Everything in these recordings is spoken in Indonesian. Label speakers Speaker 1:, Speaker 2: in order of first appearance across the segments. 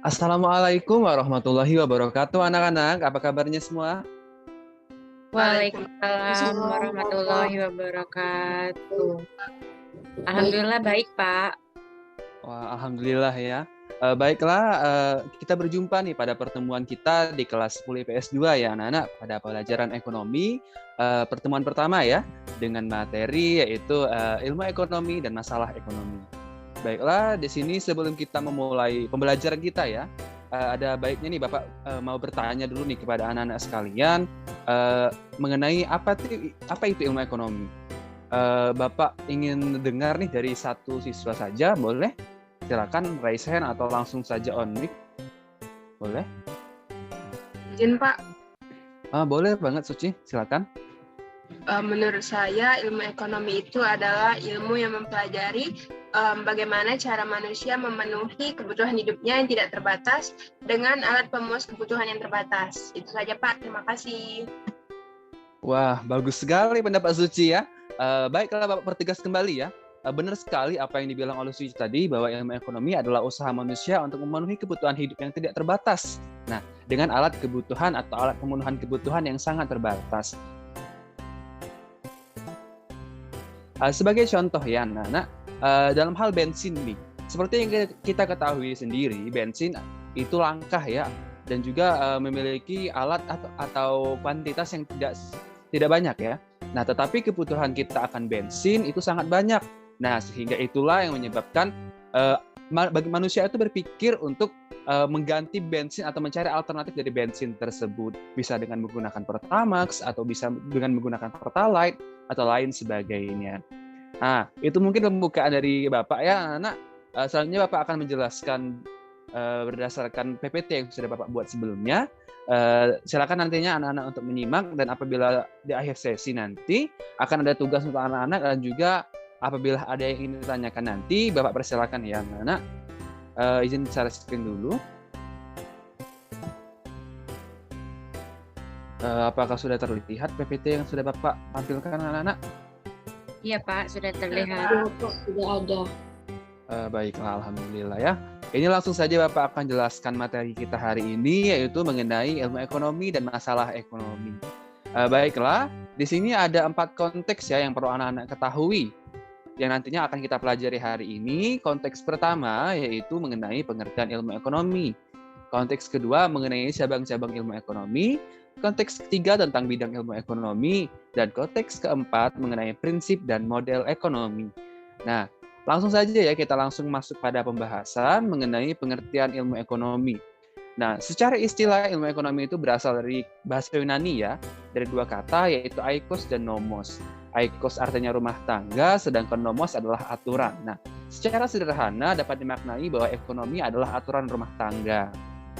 Speaker 1: Assalamualaikum warahmatullahi wabarakatuh, anak-anak. Apa kabarnya semua?
Speaker 2: Waalaikumsalam warahmatullahi wabarakatuh. Alhamdulillah baik, Pak.
Speaker 1: Wah, alhamdulillah ya. Baiklah, kita berjumpa nih pada pertemuan kita di kelas 10 IPS 2 ya, anak-anak, pada pelajaran ekonomi. Pertemuan pertama ya, dengan materi yaitu ilmu ekonomi dan masalah ekonomi. Baiklah, di sini sebelum kita memulai pembelajaran kita ya, ada baiknya nih Bapak mau bertanya dulu nih kepada anak-anak sekalian mengenai apa itu ilmu ekonomi. Bapak ingin dengar nih dari satu siswa saja, boleh? Silakan raise hand atau langsung saja on mic. Boleh?
Speaker 3: Izin Pak,
Speaker 1: Boleh banget Suci, silakan.
Speaker 3: menurut saya ilmu ekonomi itu adalah ilmu yang mempelajari bagaimana cara manusia memenuhi kebutuhan hidupnya yang tidak terbatas dengan alat pemuas kebutuhan yang terbatas. Itu saja Pak, terima kasih.
Speaker 1: Wah, bagus sekali pendapat Suci ya. Baiklah Bapak pertegas kembali ya. Benar sekali apa yang dibilang oleh Suci tadi, bahwa ilmu ekonomi adalah usaha manusia untuk memenuhi kebutuhan hidup yang tidak terbatas. Nah, dengan alat kebutuhan atau alat pemenuhan kebutuhan yang sangat terbatas. Sebagai contoh ya anak-anak, dalam hal bensin nih, seperti yang kita ketahui sendiri, bensin itu langkah ya, dan juga memiliki alat atau kuantitas yang tidak banyak ya. Nah, tetapi kebutuhan kita akan bensin itu sangat banyak. Nah, sehingga itulah yang menyebabkan bagi manusia itu berpikir untuk mengganti bensin atau mencari alternatif dari bensin tersebut. Bisa dengan menggunakan Pertamax atau bisa dengan menggunakan Pertalite atau lain sebagainya. Nah, itu mungkin pembukaan dari Bapak ya, anak. Selanjutnya Bapak akan menjelaskan berdasarkan PPT yang sudah Bapak buat sebelumnya. Silakan nantinya anak-anak untuk menyimak, dan apabila di akhir sesi nanti akan ada tugas untuk anak-anak, dan juga apabila ada yang ingin ditanyakan nanti, Bapak persilakan ya anak-anak. Izin share screen dulu. Apakah sudah terlihat PPT yang sudah Bapak tampilkan anak-anak?
Speaker 2: Iya, Pak, sudah terlihat.
Speaker 3: Sudah ada.
Speaker 1: Baiklah, alhamdulillah ya. Ini langsung saja Bapak akan jelaskan materi kita hari ini, yaitu mengenai ilmu ekonomi dan masalah ekonomi. Baiklah, di sini ada 4 konteks ya yang perlu anak-anak ketahui, yang nantinya akan kita pelajari hari ini. Konteks pertama yaitu mengenai pengertian ilmu ekonomi. Konteks kedua mengenai cabang-cabang ilmu ekonomi. Konteks ketiga tentang bidang ilmu ekonomi. Dan konteks keempat mengenai prinsip dan model ekonomi. Nah, langsung saja ya kita langsung masuk pada pembahasan mengenai pengertian ilmu ekonomi. Nah, secara istilah ilmu ekonomi itu berasal dari bahasa Yunani ya, dari 2 kata yaitu oikos dan nomos. Oikos artinya rumah tangga, sedangkan nomos adalah aturan. Nah, secara sederhana dapat dimaknai bahwa ekonomi adalah aturan rumah tangga.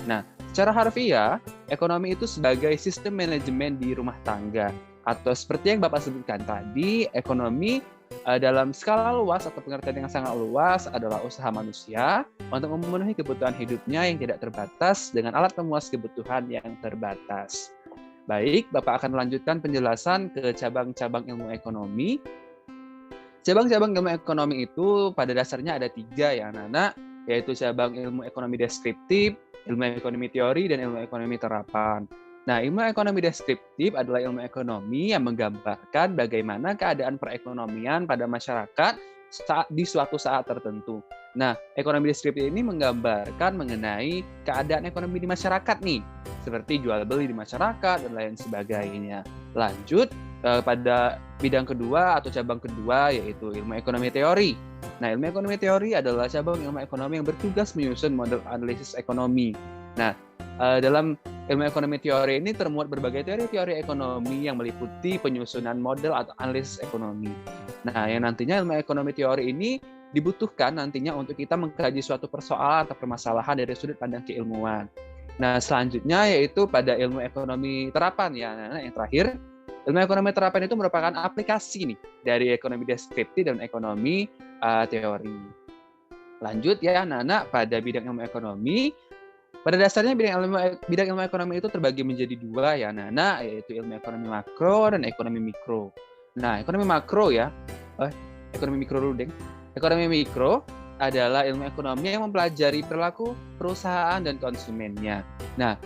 Speaker 1: Nah, secara harfiah, ekonomi itu sebagai sistem manajemen di rumah tangga. Atau seperti yang Bapak sebutkan tadi, ekonomi dalam skala luas atau pengertian yang sangat luas adalah usaha manusia untuk memenuhi kebutuhan hidupnya yang tidak terbatas dengan alat pemuas kebutuhan yang terbatas. Baik, Bapak akan melanjutkan penjelasan ke cabang-cabang ilmu ekonomi. Cabang-cabang ilmu ekonomi itu pada dasarnya ada 3 ya anak-anak, yaitu cabang ilmu ekonomi deskriptif, ilmu ekonomi teori, dan ilmu ekonomi terapan. Nah, ilmu ekonomi deskriptif adalah ilmu ekonomi yang menggambarkan bagaimana keadaan perekonomian pada masyarakat di suatu saat tertentu. Nah, ekonomi deskriptif ini menggambarkan mengenai keadaan ekonomi di masyarakat nih, seperti jual beli di masyarakat dan lain sebagainya. Lanjut pada bidang kedua atau cabang kedua yaitu ilmu ekonomi teori. Nah, ilmu ekonomi teori adalah cabang ilmu ekonomi yang bertugas menyusun model analisis ekonomi. Nah, dalam ilmu ekonomi teori ini termuat berbagai teori-teori ekonomi yang meliputi penyusunan model atau analisis ekonomi. Nah, yang nantinya ilmu ekonomi teori ini dibutuhkan nantinya untuk kita mengkaji suatu persoalan atau permasalahan dari sudut pandang keilmuan. Nah, selanjutnya yaitu pada ilmu ekonomi terapan ya, yang terakhir. Ilmu ekonomi terapan itu merupakan aplikasi nih dari ekonomi deskriptif dan ekonomi teori. Lanjut ya anak-anak, pada bidang ilmu ekonomi, pada dasarnya bidang ilmu ekonomi itu terbagi menjadi 2 ya anak-anak, yaitu ilmu ekonomi makro dan ekonomi mikro. Nah, ekonomi makro ya, ekonomi mikro dulu deh. Ekonomi mikro adalah ilmu ekonomi yang mempelajari perilaku perusahaan dan konsumennya. Nah,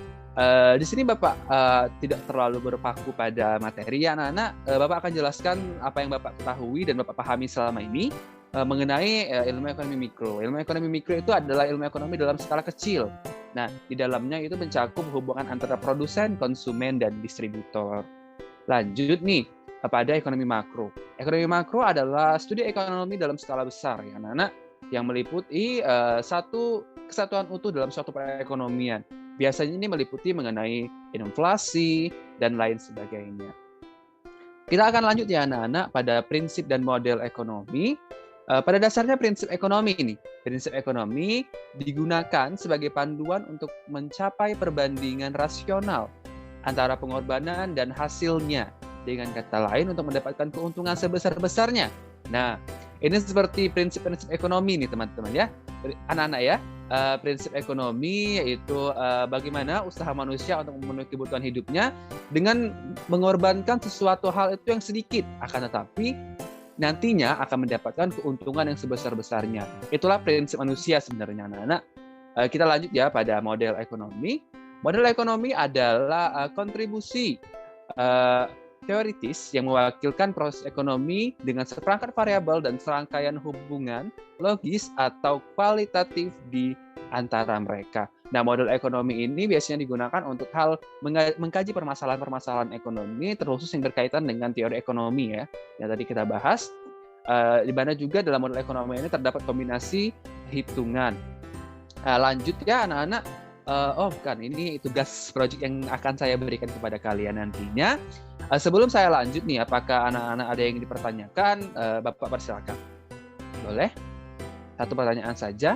Speaker 1: di sini Bapak tidak terlalu berpaku pada materi. Anak-anak, Bapak akan jelaskan apa yang Bapak ketahui dan Bapak pahami selama ini mengenai ilmu ekonomi mikro. Ilmu ekonomi mikro itu adalah ilmu ekonomi dalam skala kecil. Nah, di dalamnya itu mencakup hubungan antara produsen, konsumen, dan distributor. Lanjut nih, pada ekonomi makro. Ekonomi makro adalah studi ekonomi dalam skala besar, ya anak-anak, yang meliputi satu kesatuan utuh dalam suatu perekonomian. Biasanya ini meliputi mengenai inflasi dan lain sebagainya. Kita akan lanjut ya anak-anak pada prinsip dan model ekonomi. Pada dasarnya prinsip ekonomi ini, prinsip ekonomi digunakan sebagai panduan untuk mencapai perbandingan rasional antara pengorbanan dan hasilnya. Dengan kata lain, untuk mendapatkan keuntungan sebesar-besarnya. Nah, ini seperti prinsip-prinsip ekonomi nih teman-teman ya, anak-anak ya. Prinsip ekonomi yaitu bagaimana usaha manusia untuk memenuhi kebutuhan hidupnya dengan mengorbankan sesuatu hal itu yang sedikit, akan tetapi nantinya akan mendapatkan keuntungan yang sebesar-besarnya. Itulah prinsip manusia sebenarnya anak-anak. Kita lanjut ya pada model ekonomi. Model ekonomi adalah kontribusi teoritis yang mewakilkan proses ekonomi dengan seperangkat variabel dan serangkaian hubungan logis atau kualitatif di antara mereka. Nah, model ekonomi ini biasanya digunakan untuk hal mengkaji permasalahan-permasalahan ekonomi, terkhusus yang berkaitan dengan teori ekonomi ya, yang tadi kita bahas. Di mana juga dalam model ekonomi ini terdapat kombinasi hitungan. Lanjut ya anak-anak. Bukan, ini tugas proyek yang akan saya berikan kepada kalian nantinya. Sebelum saya lanjut nih, apakah anak-anak ada yang dipertanyakan? Bapak persilakan. Boleh? Satu pertanyaan saja.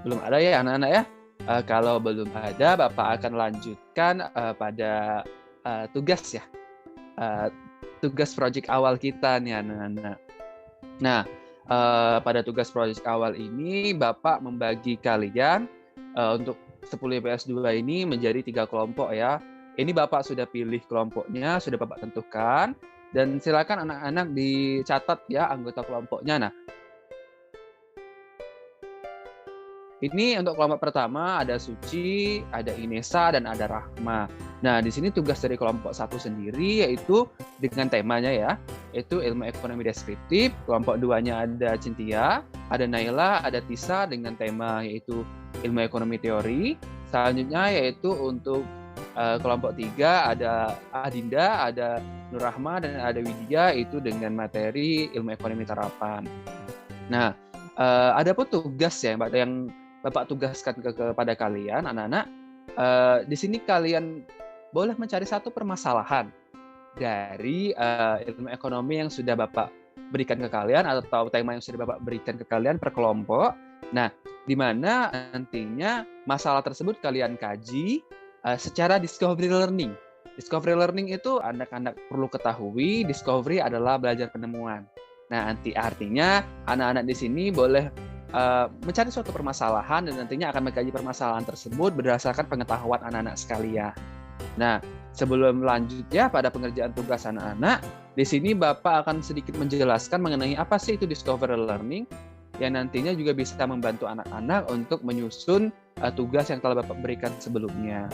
Speaker 1: Belum ada ya anak-anak ya? Kalau belum ada, Bapak akan lanjutkan pada tugas ya. Tugas proyek awal kita nih anak-anak. Nah, pada tugas proyek awal ini Bapak membagi kalian untuk 10 IPS 2 ini menjadi 3 kelompok ya. Ini Bapak sudah pilih kelompoknya, sudah Bapak tentukan, dan silakan anak-anak dicatat ya anggota kelompoknya. Nah, ini untuk kelompok pertama ada Suci, ada Inesa, dan ada Rahma. Nah, di sini tugas dari kelompok 1 sendiri yaitu dengan temanya ya, yaitu ilmu ekonomi deskriptif. Kelompok 2-nya ada Cynthia, ada Naila, ada Tisa dengan tema yaitu ilmu ekonomi teori. Selanjutnya yaitu untuk kelompok 3 ada Adinda, ada Nur Rahma, dan ada Widya itu dengan materi ilmu ekonomi terapan. Nah, ada pun tugas ya yang Bapak tugaskan kepada kalian anak-anak. Di sini kalian boleh mencari satu permasalahan dari ilmu ekonomi yang sudah Bapak berikan ke kalian atau tema yang sudah Bapak berikan ke kalian per kelompok. Nah, di mana nantinya masalah tersebut kalian kaji secara discovery learning. Discovery learning itu anak-anak perlu ketahui, discovery adalah belajar penemuan. Nah, artinya anak-anak di sini boleh mencari suatu permasalahan dan nantinya akan mengkaji permasalahan tersebut berdasarkan pengetahuan anak-anak sekalian. Nah, sebelum lanjut ya pada pengerjaan tugas anak-anak, di sini Bapak akan sedikit menjelaskan mengenai apa sih itu discovery learning yang nantinya juga bisa membantu anak-anak untuk menyusun tugas yang telah Bapak berikan sebelumnya.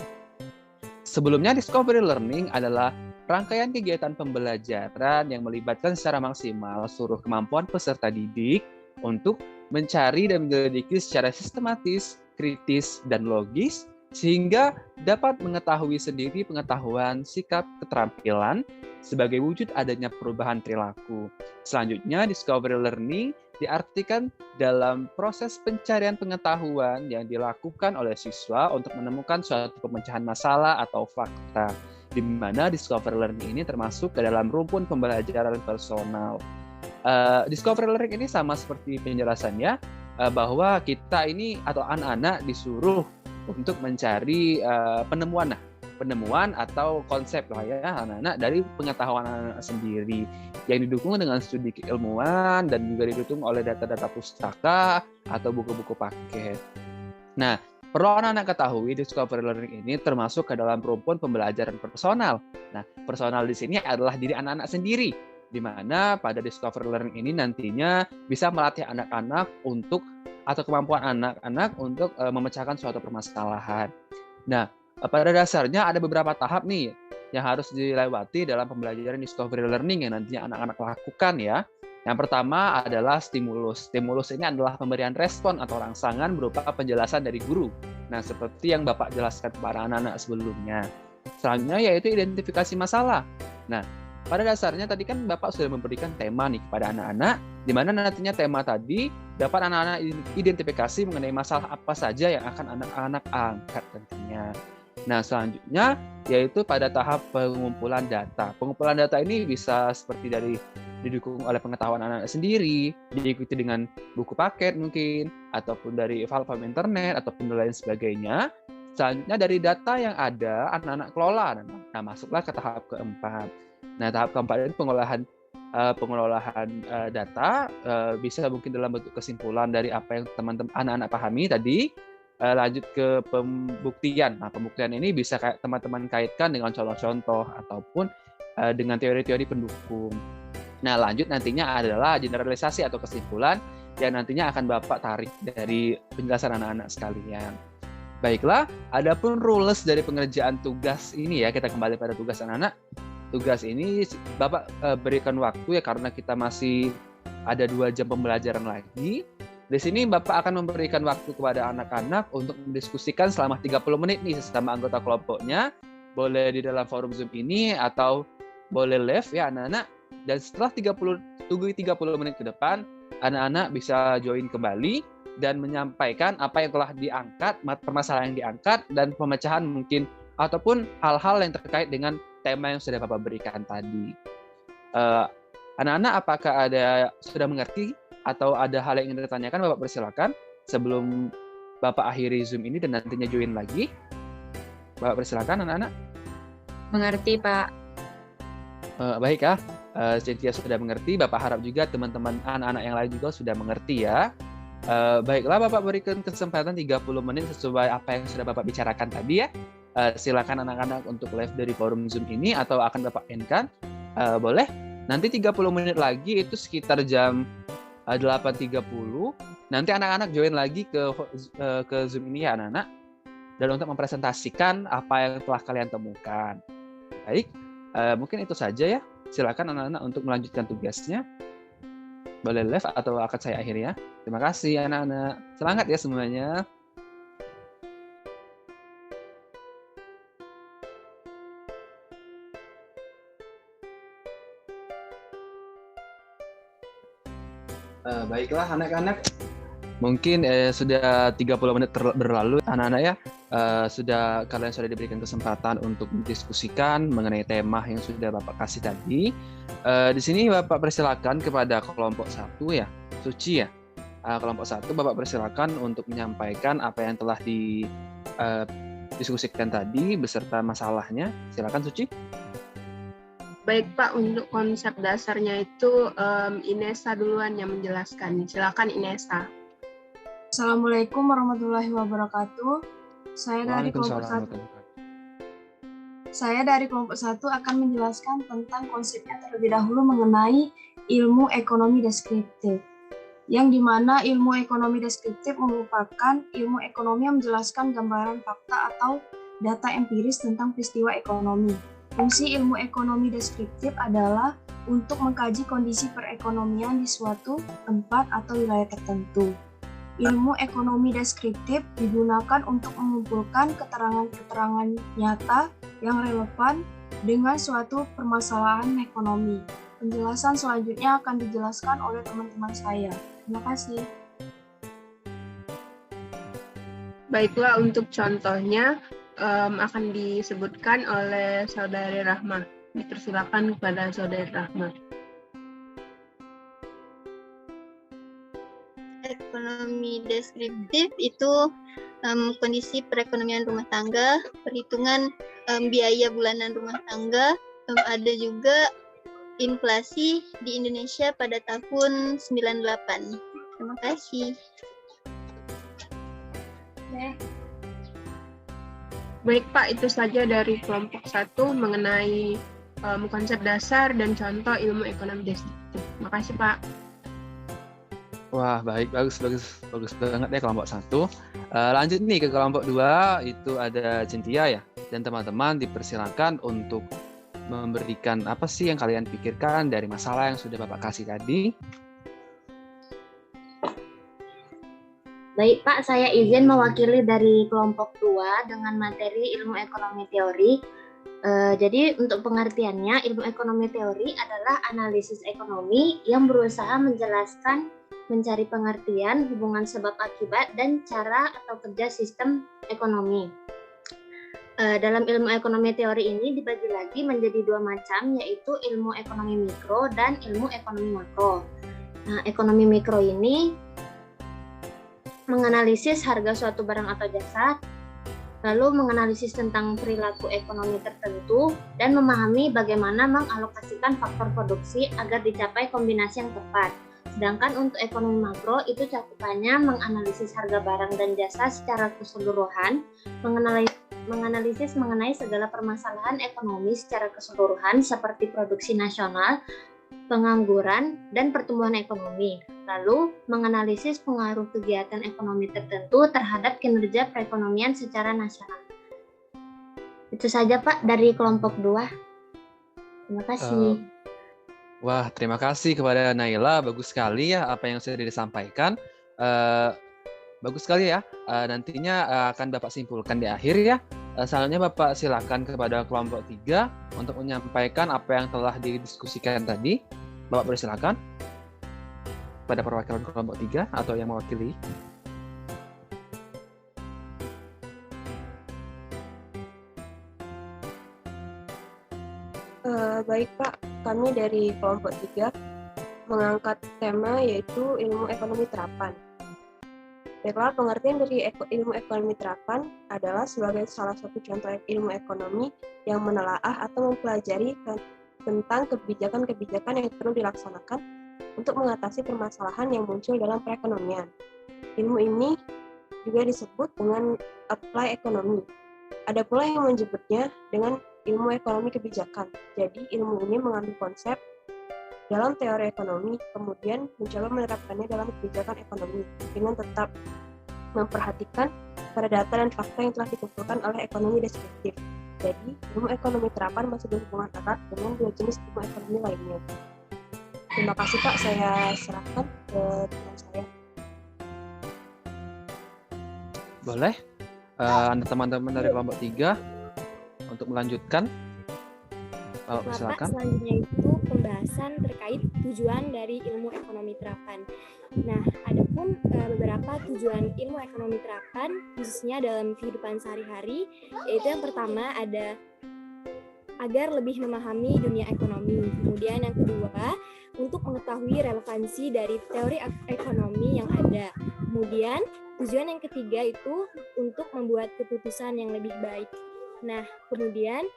Speaker 1: Sebelumnya, discovery learning adalah rangkaian kegiatan pembelajaran yang melibatkan secara maksimal seluruh kemampuan peserta didik untuk mencari dan menyelidiki secara sistematis, kritis, dan logis, sehingga dapat mengetahui sendiri pengetahuan, sikap, keterampilan sebagai wujud adanya perubahan perilaku. Selanjutnya, discovery learning diartikan dalam proses pencarian pengetahuan yang dilakukan oleh siswa untuk menemukan suatu pemecahan masalah atau fakta, di mana discovery learning ini termasuk ke dalam rumpun pembelajaran personal. Discovery learning ini sama seperti penjelasannya, bahwa kita ini atau anak-anak disuruh untuk mencari penemuan atau konsep lah ya anak-anak dari pengetahuan anak-anak sendiri yang didukung dengan studi keilmuan dan juga didukung oleh data-data pustaka atau buku-buku paket. Nah, perlu anak-anak ketahui discovery learning ini termasuk ke dalam rumpun pembelajaran personal. Nah, personal di sini adalah diri anak-anak sendiri. di mana pada discovery learning ini nantinya bisa melatih anak-anak atau kemampuan anak-anak untuk memecahkan suatu permasalahan. Nah, pada dasarnya ada beberapa tahap nih yang harus dilewati dalam pembelajaran discovery learning yang nantinya anak-anak lakukan ya. Yang pertama adalah stimulus. Stimulus ini adalah pemberian respon atau rangsangan berupa penjelasan dari guru. Nah, seperti yang Bapak jelaskan kepada anak-anak sebelumnya. Selanjutnya yaitu identifikasi masalah. Nah, pada dasarnya tadi kan Bapak sudah memberikan tema nih kepada anak-anak, di mana nantinya tema tadi dapat anak-anak identifikasi mengenai masalah apa saja yang akan anak-anak angkat tentunya. Nah, selanjutnya yaitu pada tahap pengumpulan data. Pengumpulan data ini bisa seperti didukung oleh pengetahuan anak-anak sendiri, diikuti dengan buku paket mungkin, ataupun dari platform internet, ataupun lain sebagainya. Selanjutnya dari data yang ada, anak-anak kelola. Nah, masuklah ke tahap keempat. Nah, tahap keempat ini pengelolaan data bisa mungkin dalam bentuk kesimpulan dari apa yang teman-teman anak-anak pahami tadi. Lanjut ke pembuktian. Nah, pembuktian ini bisa teman-teman kaitkan dengan contoh-contoh ataupun dengan teori-teori pendukung. Nah, lanjut nantinya adalah generalisasi atau kesimpulan yang nantinya akan Bapak tarik dari penjelasan anak-anak sekalian. Baiklah, adapun rules dari pengerjaan tugas ini ya, kita kembali pada tugas anak-anak. Tugas ini Bapak berikan waktu ya karena kita masih ada 2 jam pembelajaran lagi. Di sini Bapak akan memberikan waktu kepada anak-anak untuk mendiskusikan selama 30 menit nih sesama anggota kelompoknya. Boleh di dalam forum Zoom ini atau boleh live ya anak-anak. Dan setelah 30 menit ke depan, anak-anak bisa join kembali dan menyampaikan apa yang telah diangkat, permasalahan yang diangkat, dan pemecahan mungkin ataupun hal-hal yang terkait dengan tema yang sudah Bapak berikan tadi. Anak-anak apakah sudah mengerti atau ada hal yang ingin ditanyakan? Bapak persilakan sebelum Bapak akhiri Zoom ini dan nantinya join lagi. Bapak persilakan anak-anak.
Speaker 2: Mengerti, Pak.
Speaker 1: Baik ya, Cynthia sudah mengerti. Bapak harap juga teman-teman anak-anak yang lain juga sudah mengerti ya. Baiklah, Bapak berikan kesempatan 30 menit sesuai apa yang sudah Bapak bicarakan tadi ya. Silakan anak-anak untuk live dari forum Zoom ini atau akan Bapak end-kan. Boleh. Nanti 30 menit lagi itu sekitar jam 8.30. Nanti anak-anak join lagi ke Zoom ini ya anak-anak. Dan untuk mempresentasikan apa yang telah kalian temukan. Baik, mungkin itu saja ya. Silakan anak-anak untuk melanjutkan tugasnya. Boleh live atau akan saya akhiri ya. Terima kasih anak-anak. Semangat ya semuanya. Baiklah anak-anak. Mungkin sudah 30 menit berlalu anak-anak ya. Kalian sudah diberikan kesempatan untuk mendiskusikan mengenai tema yang sudah Bapak kasih tadi. Di sini Bapak persilakan kepada kelompok 1 ya, Suci ya. Kelompok 1 Bapak persilakan untuk menyampaikan apa yang telah didiskusikan tadi beserta masalahnya. Silakan Suci.
Speaker 3: Baik Pak, untuk konsep dasarnya itu Inesa duluan yang menjelaskan. Silakan Inesa.
Speaker 4: Assalamualaikum warahmatullahi wabarakatuh. Saya dari kelompok 1 akan menjelaskan tentang konsepnya terlebih dahulu mengenai ilmu ekonomi deskriptif. Yang dimana ilmu ekonomi deskriptif merupakan ilmu ekonomi yang menjelaskan gambaran fakta atau data empiris tentang peristiwa ekonomi. Fungsi ilmu ekonomi deskriptif adalah untuk mengkaji kondisi perekonomian di suatu tempat atau wilayah tertentu. Ilmu ekonomi deskriptif digunakan untuk mengumpulkan keterangan-keterangan nyata yang relevan dengan suatu permasalahan ekonomi. Penjelasan selanjutnya akan dijelaskan oleh teman-teman saya. Terima kasih.
Speaker 3: Baiklah, untuk contohnya akan disebutkan oleh Saudari Rahma. Dipersilakan kepada Saudari Rahma.
Speaker 5: Ekonomi deskriptif itu kondisi perekonomian rumah tangga, perhitungan biaya bulanan rumah tangga, ada juga inflasi di Indonesia pada tahun 98. Terima kasih.
Speaker 3: Baik Pak, itu saja dari kelompok 1 mengenai konsep dasar dan contoh ilmu ekonomi deskriptif. Makasih Pak.
Speaker 1: Wah, baik, bagus banget ya kelompok 1. Lanjut nih ke kelompok 2, itu ada Cynthia ya. Dan teman-teman dipersilakan untuk memberikan apa sih yang kalian pikirkan dari masalah yang sudah Bapak kasih tadi.
Speaker 4: Baik Pak, saya izin mewakili dari kelompok 2 dengan materi ilmu ekonomi teori. Jadi untuk pengertiannya, ilmu ekonomi teori adalah analisis ekonomi yang berusaha menjelaskan, mencari pengertian, hubungan sebab akibat, dan cara atau kerja sistem ekonomi. Dalam ilmu ekonomi teori ini dibagi lagi menjadi 2 macam, yaitu ilmu ekonomi mikro dan ilmu ekonomi makro. Nah, ekonomi mikro ini menganalisis harga suatu barang atau jasa, lalu menganalisis tentang perilaku ekonomi tertentu, dan memahami bagaimana mengalokasikan faktor produksi agar dicapai kombinasi yang tepat. Sedangkan untuk ekonomi makro itu cakupannya menganalisis harga barang dan jasa secara keseluruhan, menganalisis mengenai segala permasalahan ekonomi secara keseluruhan seperti produksi nasional, pengangguran, dan pertumbuhan ekonomi. Lalu, menganalisis pengaruh kegiatan ekonomi tertentu terhadap kinerja perekonomian secara nasional. Itu saja Pak dari kelompok 2. Terima kasih.
Speaker 1: Wah, terima kasih kepada Naila. Bagus sekali ya apa yang sudah disampaikan. Bagus sekali ya. Nantinya akan Bapak simpulkan di akhir ya. Selanjutnya Bapak silakan kepada kelompok 3 untuk menyampaikan apa yang telah didiskusikan tadi. Bapak persilakan pada perwakilan kelompok 3 atau yang mewakili.
Speaker 6: Baik Pak, kami dari kelompok 3 mengangkat tema yaitu ilmu ekonomi terapan. Baiklah, pengertian dari ilmu ekonomi terapan adalah sebagai salah satu contoh ilmu ekonomi yang menelaah atau mempelajari tentang kebijakan-kebijakan yang perlu dilaksanakan untuk mengatasi permasalahan yang muncul dalam perekonomian. Ilmu ini juga disebut dengan apply ekonomi. Ada pula yang menyebutnya dengan ilmu ekonomi kebijakan. Jadi ilmu ini mengambil konsep dalam teori ekonomi, kemudian mencoba menerapkannya dalam kebijakan ekonomi dengan tetap memperhatikan pada data dan fakta yang telah dikumpulkan oleh ekonomi deskriptif. Jadi, ilmu ekonomi terapan masih berhubungan erat dengan 2 jenis ilmu ekonomi lainnya. Terima kasih Pak, saya serahkan ke teman saya.
Speaker 1: Boleh? Anda teman-teman dari kelompok 3 untuk melanjutkan. Silakan.
Speaker 7: Pak, selanjutnya itu pembahasan terkait tujuan dari ilmu ekonomi terapan. Nah, adapun beberapa tujuan ilmu ekonomi terapan khususnya dalam kehidupan sehari-hari, yaitu yang pertama ada agar lebih memahami dunia ekonomi. Kemudian yang kedua, untuk mengetahui relevansi dari teori ekonomi yang ada. Kemudian tujuan yang ketiga itu untuk membuat keputusan yang lebih baik. Nah, kemudian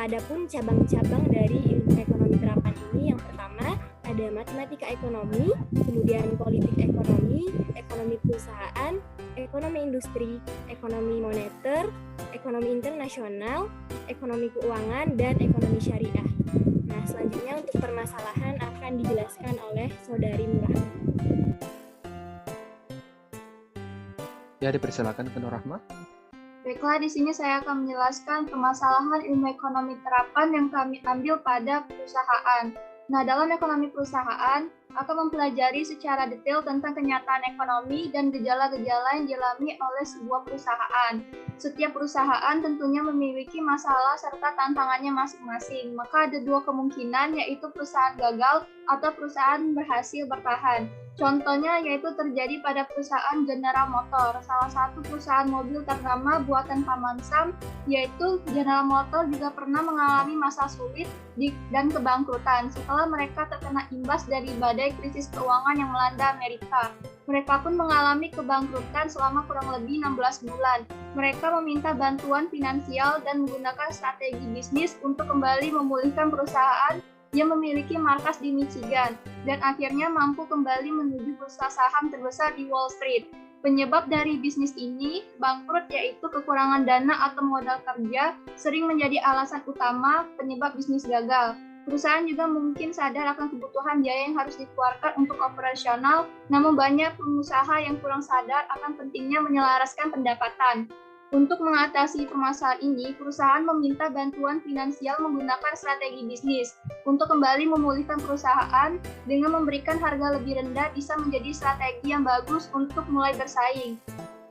Speaker 7: adapun cabang-cabang dari ilmu ekonomi terapan ini, yang pertama ada matematika ekonomi, kemudian politik ekonomi, ekonomi perusahaan, ekonomi industri, ekonomi moneter, ekonomi internasional, ekonomi keuangan, dan ekonomi syariah. Nah, selanjutnya untuk permasalahan akan dijelaskan oleh Saudari Nurahma.
Speaker 1: Ya, dipersilakan ke Nurahma.
Speaker 4: Baiklah, di sini saya akan menjelaskan permasalahan ilmu ekonomi terapan yang kami ambil pada perusahaan. Nah, dalam ekonomi perusahaan akan mempelajari secara detail tentang kenyataan ekonomi dan gejala-gejala yang dialami oleh sebuah perusahaan. Setiap perusahaan tentunya memiliki masalah serta tantangannya masing-masing. Maka ada 2 kemungkinan, yaitu perusahaan gagal atau perusahaan berhasil bertahan. Contohnya yaitu terjadi pada perusahaan General Motor, salah satu perusahaan mobil ternama buatan Paman Sam, yaitu General Motor juga pernah mengalami masa sulit dan kebangkrutan setelah mereka terkena imbas dari badai krisis keuangan yang melanda Amerika. Mereka pun mengalami kebangkrutan selama kurang lebih 16 bulan. Mereka meminta bantuan finansial dan menggunakan strategi bisnis untuk kembali memulihkan perusahaan yang memiliki markas di Michigan dan akhirnya mampu kembali menuju bursa saham terbesar di Wall Street.
Speaker 8: Penyebab dari bisnis ini bangkrut yaitu kekurangan dana atau modal kerja sering menjadi alasan utama penyebab bisnis gagal. Perusahaan juga mungkin sadar akan kebutuhan biaya yang harus dikeluarkan untuk operasional, namun banyak pengusaha yang kurang sadar akan pentingnya menyelaraskan pendapatan. Untuk mengatasi permasalahan ini, perusahaan meminta bantuan finansial menggunakan strategi bisnis. Untuk kembali memulihkan perusahaan dengan memberikan harga lebih rendah bisa menjadi strategi yang bagus untuk mulai bersaing.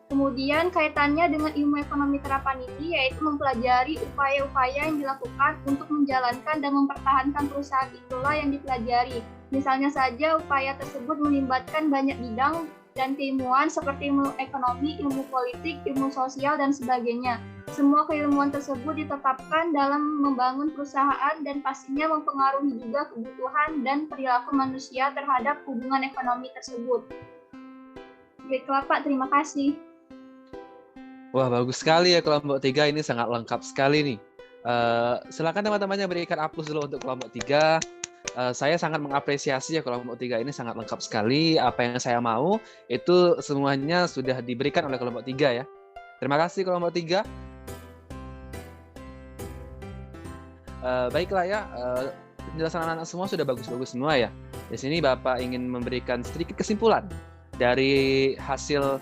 Speaker 8: Kemudian kaitannya dengan ilmu ekonomi terapan ini yaitu mempelajari upaya-upaya yang dilakukan untuk menjalankan dan mempertahankan perusahaan itulah yang dipelajari. Misalnya saja upaya tersebut melibatkan banyak bidang dan keilmuan seperti ilmu ekonomi, ilmu politik, ilmu sosial, dan sebagainya. Semua keilmuan tersebut ditetapkan dalam membangun perusahaan dan pastinya mempengaruhi juga kebutuhan dan perilaku manusia terhadap hubungan ekonomi tersebut. Baiklah Pak, terima kasih.
Speaker 1: Wah, bagus sekali ya kelompok 3, ini sangat lengkap sekali nih. Silakan teman-temannya berikan A+ dulu untuk kelompok 3. Saya sangat mengapresiasi ya kelompok 3 ini sangat lengkap sekali. Apa yang saya mau itu semuanya sudah diberikan oleh kelompok 3 ya. Terima kasih kelompok 3. Baiklah ya, penjelasan anak-anak semua sudah bagus-bagus semua ya. Di sini Bapak ingin memberikan sedikit kesimpulan dari hasil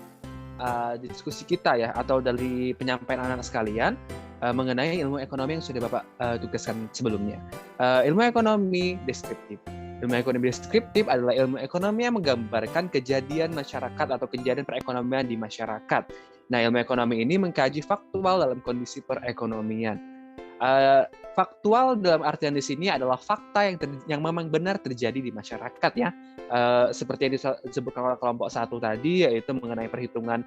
Speaker 1: diskusi kita ya, atau dari penyampaian anak-anak sekalian mengenai ilmu ekonomi yang sudah Bapak tugaskan sebelumnya. Ilmu ekonomi deskriptif. Ilmu ekonomi deskriptif adalah ilmu ekonomi yang menggambarkan kejadian masyarakat atau kejadian perekonomian di masyarakat. Nah, ilmu ekonomi ini mengkaji faktual dalam kondisi perekonomian. Faktual dalam artian di sini adalah fakta yang memang benar terjadi di masyarakat ya. Seperti yang disebutkan oleh kelompok 1 tadi, yaitu mengenai perhitungan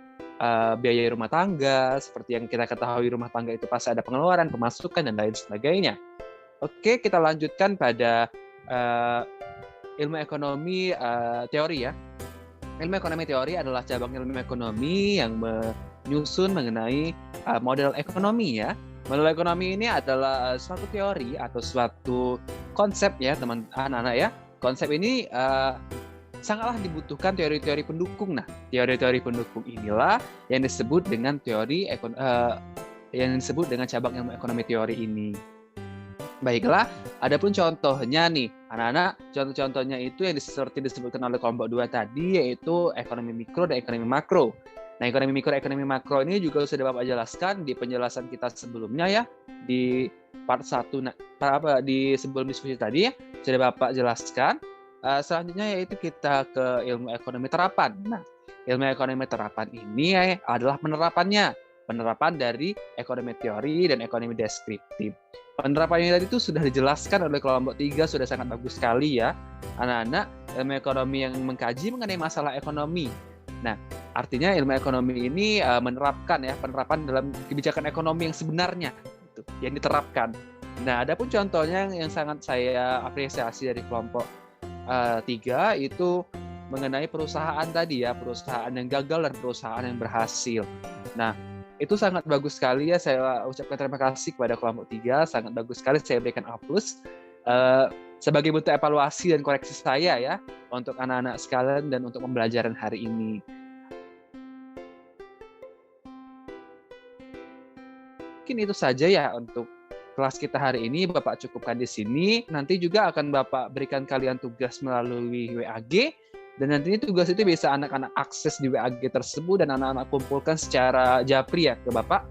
Speaker 1: biaya rumah tangga, seperti yang kita ketahui rumah tangga itu pasti ada pengeluaran, pemasukan, dan lain sebagainya. Oke, kita lanjutkan pada ilmu ekonomi teori ya. Ilmu ekonomi teori adalah cabang ilmu ekonomi yang menyusun mengenai model ekonomi ya. Model ekonomi ini adalah suatu teori atau suatu konsep ya teman-teman ya. Konsep ini sangatlah dibutuhkan teori-teori pendukung. Nah, teori-teori pendukung inilah yang disebut dengan yang disebut dengan cabang ilmu ekonomi teori ini. Baiklah, adapun contohnya nih, anak-anak, contoh-contohnya itu yang seperti disebutkan oleh kelompok 2 tadi, yaitu ekonomi mikro dan ekonomi makro. Nah, ekonomi mikro, ekonomi makro ini juga sudah Bapak jelaskan di penjelasan kita sebelumnya ya, di part 1, di sebelum diskusi tadi ya, sudah Bapak jelaskan. Selanjutnya yaitu kita ke ilmu ekonomi terapan. Nah, ilmu ekonomi terapan ini adalah penerapan dari ekonomi teori dan ekonomi deskriptif. Penerapan ini tadi itu sudah dijelaskan oleh kelompok 3, sudah sangat bagus sekali ya. Anak-anak, ilmu ekonomi yang mengkaji mengenai masalah ekonomi. Nah, artinya ilmu ekonomi ini penerapan dalam kebijakan ekonomi yang sebenarnya, yang diterapkan. Nah, adapun contohnya yang sangat saya apresiasi dari kelompok 3 itu mengenai perusahaan tadi ya, perusahaan yang gagal dan perusahaan yang berhasil. Nah, itu sangat bagus sekali ya, saya ucapkan terima kasih kepada kelompok 3, sangat bagus sekali, saya berikan A+. Sebagai bentuk evaluasi dan koreksi saya ya, untuk anak-anak sekalian dan untuk pembelajaran hari ini. Mungkin itu saja ya untuk kelas kita hari ini, Bapak cukupkan di sini. Nanti juga akan Bapak berikan kalian tugas melalui WAG, dan nantinya tugas itu bisa anak-anak akses di WAG tersebut dan anak-anak kumpulkan secara japri ya ke Bapak.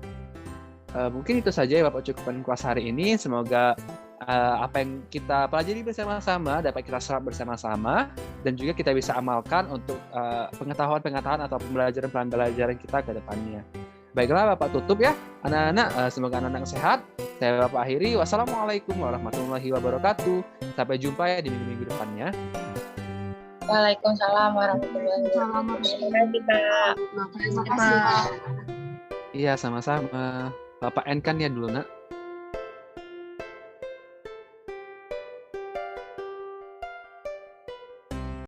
Speaker 1: Mungkin itu saja ya Bapak cukupkan kelas hari ini. Semoga apa yang kita pelajari bersama-sama dapat kita serap bersama-sama, dan juga kita bisa amalkan untuk pengetahuan-pengetahuan atau pembelajaran kita ke depannya. Baiklah, Bapak tutup ya, anak-anak. Semoga anak-anak sehat. Saya Bapak akhiri. Wassalamualaikum warahmatullahi wabarakatuh. Sampai jumpa ya di minggu-minggu depannya.
Speaker 2: Waalaikumsalam warahmatullahi wabarakatuh.
Speaker 4: Terima kasih.
Speaker 1: Iya, sama-sama. Bapak N kan ya dulu, Nak.